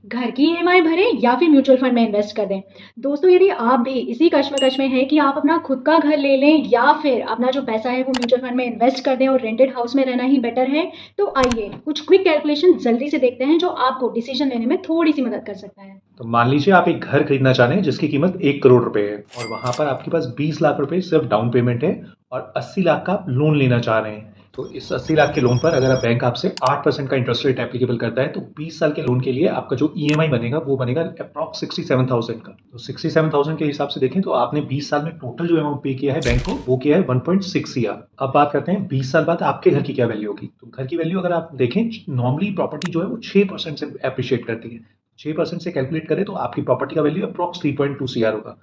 घर की ईएमआई भरें या फिर म्यूचुअल फंड में इन्वेस्ट कर दें। दोस्तों, यदि आप भी इसी कश्मकश में हैं कि आप अपना खुद का घर ले लें या फिर अपना जो पैसा है वो म्यूचुअल फंड में इन्वेस्ट कर दें और रेंटेड हाउस में रहना ही बेटर है, तो आइए कुछ क्विक कैलकुलेशन जल्दी से देखते हैं जो आपको डिसीजन लेने में थोड़ी सी मदद कर सकता है। तो मान लीजिए आप एक घर खरीदना चाह रहे हैं जिसकी कीमत 1 करोड़ रुपए है और वहां पर आपके पास 20 लाख रुपए सिर्फ डाउन पेमेंट है और 80 लाख का आप लोन लेना चाह रहे हैं। तो इस 80 लाख के लोन पर अगर बैंक आपसे 8% का इंटरेस्ट रेट एप्लीकेबल करता है तो 20 साल के लोन के लिए आपका जो ईएमआई बनेगा वो बनेगा अप्रॉक्स 67,000 का। तो 67,000 के हिसाब से देखें तो आपने 20 साल में टोटल जो अमाउंट पे किया है बैंक को वो किया है 1.6 ईयर। अब बात करते हैं 20 साल बाद आपके घर की क्या वैल्यू होगी। तो घर की वैल्यू अगर आप देखें, नॉर्मली प्रॉपर्टी जो है वो 6% से अप्रिशिएट करती है। 6% से कैलकुलेट करें तो आपकी प्रॉपर्टी का वैल्यू अप्रॉक्स 3.2 सीआर होगा।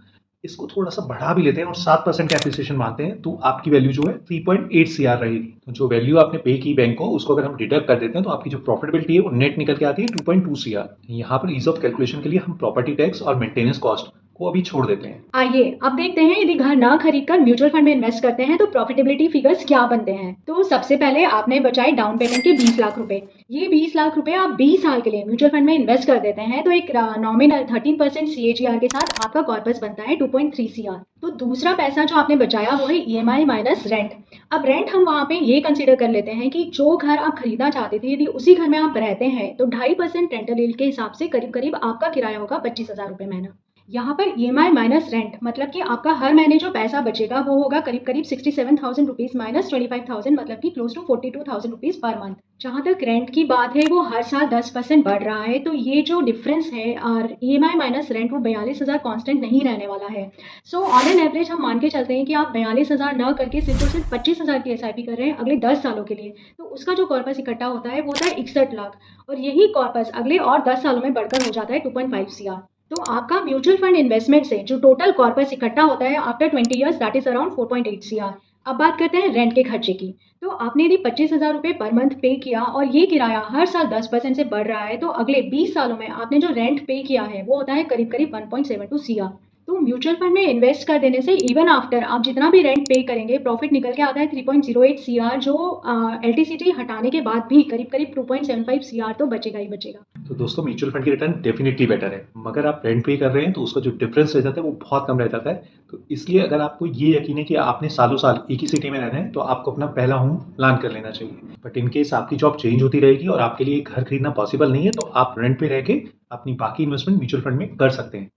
इसको थोड़ा सा बढ़ा भी लेते हैं और 7% का एप्रिसिएशन मानते हैं तो आपकी वैल्यू जो है 3.8 सीआर रहेगी। तो जो वैल्यू आपने पे की बैंक को उसको अगर हम डिडक्ट कर देते हैं तो आपकी जो प्रॉफिटेबिलिटी है वो नेट निकल के आती है 2.2 सीआर। यहाँ पर ईज ऑफ कैलकुलेशन के लिए हम प्रॉपर्टी टैक्स और मेंटेनेंस कॉस्ट को अभी छोड़ देते हैं। आइए अब देखते हैं यदि घर ना खरीद कर म्यूचुअल फंड में इन्वेस्ट करते हैं तो प्रॉफिटेबिलिटी फिगर्स क्या बनते हैं। तो सबसे पहले आपने बचाए डाउन पेमेंट के 20 लाख रुपए। ये 20 लाख रुपए आप 20 साल के लिए म्यूचुअल फंड में इन्वेस्ट कर देते हैं तो एक नॉमिनल 13% CAGR के साथ आपका कॉर्पस बनता है 2.3 CR। तो दूसरा पैसा जो आपने बचाया वो है ईएमआई माइनस रेंट। अब रेंट हम वहाँ पे ये कंसीडर कर लेते हैं कि जो घर आप खरीदना चाहते थे यदि उसी घर में आप रहते हैं तो 2.5% रेंटल यील्ड के हिसाब से करीब करीब आपका किराया होगा 25,000 रुपये महीना। यहाँ पर ईएमआई माइनस रेंट मतलब कि आपका हर महीने जो पैसा बचेगा वो होगा करीब करीब 67,000 रुपीज़ माइनस 25,000 मतलब कि close to 42,000 rupees per month. जहाँ तक रेंट की बात है वो हर साल 10% बढ़ रहा है तो ये जो डिफरेंस है और ईएमआई माइनस रेंट वो 42,000 कांस्टेंट नहीं रहने वाला है। सो ऑन एन एवरेज हम मान के चलते हैं कि आप 42,000 न करके सिर्फ और सिर्फ 25,000 की एसआईपी कर रहे हैं अगले 10 सालों के लिए, तो उसका जो कॉर्पस इकट्ठा होता है वो होता है 61 लाख और यही कॉर्पस अगले और 10 सालों में बढ़कर हो जाता है 2.5 सीआर। तो आपका म्यूचुअल फंड इन्वेस्टमेंट से जो टोटल कॉर्पस इकट्ठा होता है after 20 years that is around 4.8 CR. अब बात करते हैं रेंट के खर्चे की। तो आपने यदि 25,000 रुपये पर मंथ पे किया और ये किराया हर साल 10% से बढ़ रहा है तो अगले 20 सालों में आपने जो रेंट पे किया है वो होता है करीब करीब 1.72 सीआर। तो म्यूचुअल फंड में इन्वेस्ट कर देने से इवन आफ्टर आप जितना भी रेंट पे करेंगे प्रॉफिट निकल के आता है 3.08 सीआर, जो एलटीसीटी हटाने के बाद भी करीब करीब 2.75 सीआर तो बचेगा ही बचेगा। तो दोस्तों म्यूचुअल फंड की रिटर्न डेफिनेटली बेटर है, मगर आप रेंट पे कर रहे हैं तो उसका जो डिफरेंस रह जाता है वो बहुत कम रह जाता है। तो इसलिए अगर आपको ये यकीन है कि आपने सालों साल एक ही सिटी में रहना है तो आपको अपना पहला होम प्लान कर लेना चाहिए। बट इन केस आपकी जॉब चेंज होती रहेगी और आपके लिए घर खरीदना पॉसिबल नहीं है तो आप रेंट पे रह के अपनी बाकी इन्वेस्टमेंट म्यूचुअल फंड में कर सकते हैं।